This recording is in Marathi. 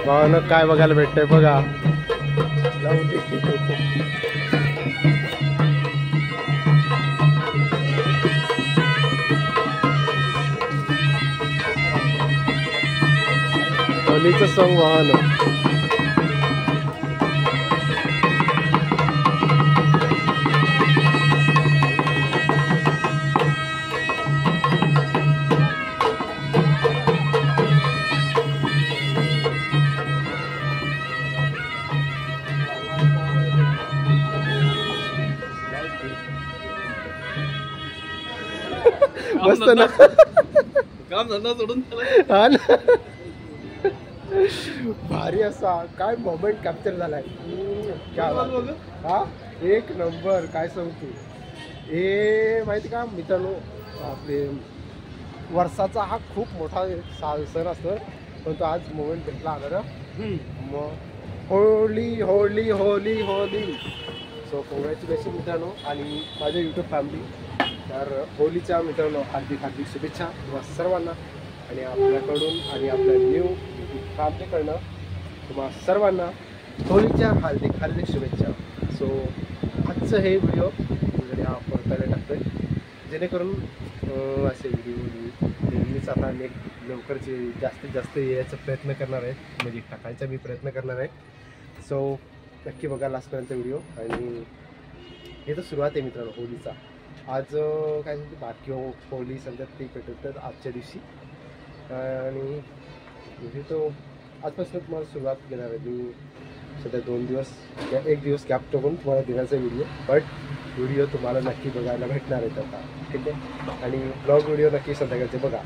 भावानं काय बघायला भेटतंय बघा. होलीचं सॉंग भावानं. मस्त ना काम धंदा सोडून हा ना. भारी असा काय मोमेंट कॅप्चर झालाय. हा एक नंबर. काय सांगतो हे माहिती का मित्रांनो, आपले वर्षाचा हा खूप मोठा सण असतो, पण तो आज मोमेंट भेटला आला. मग होली होली होली होली. सो कॉंग्रॅच्युलेशन मित्रांनो आणि माझ्या यूट्यूब फॅमिली. तर होलीच्या मित्रांनो हार्दिक हार्दिक शुभेच्छा तुम्हा सर्वांना आणि आपल्याकडून आणि आपल्या न्यू यूट्यूब फॅमिलीकडनं तुम्हा सर्वांना होलीच्या हार्दिक हार्दिक शुभेच्छा. सो आजचं हे व्हिडिओ म्हणजे हा परतायला टाकतोय जेणेकरून असे व्हिडिओ नेहमीच आता लवकरचे जास्तीत जास्त यायचा प्रयत्न करणार आहे, म्हणजे टाकायचा मी प्रयत्न करणार आहे. सो नक्की बघा लास्टपर्यंत व्हिडिओ. आणि हे तर सुरुवात आहे मित्रांनो होलीचा. आज काय म्हणते बाकी होली सध्या ते पेटवतात आजच्या दिवशी. आणि म्हणजे तो आजपासून तुम्हाला सुरुवात घेणार आहे मी. सध्या 2 दिवस एक दिवस गॅप टाकून तुम्हाला देण्याचा व्हिडिओ, बट व्हिडिओ तुम्हाला नक्की बघायला भेटणार आहेत आता, ठीक आहे. आणि ब्लॉग व्हिडिओ नक्की संध्याकाळचे बघा.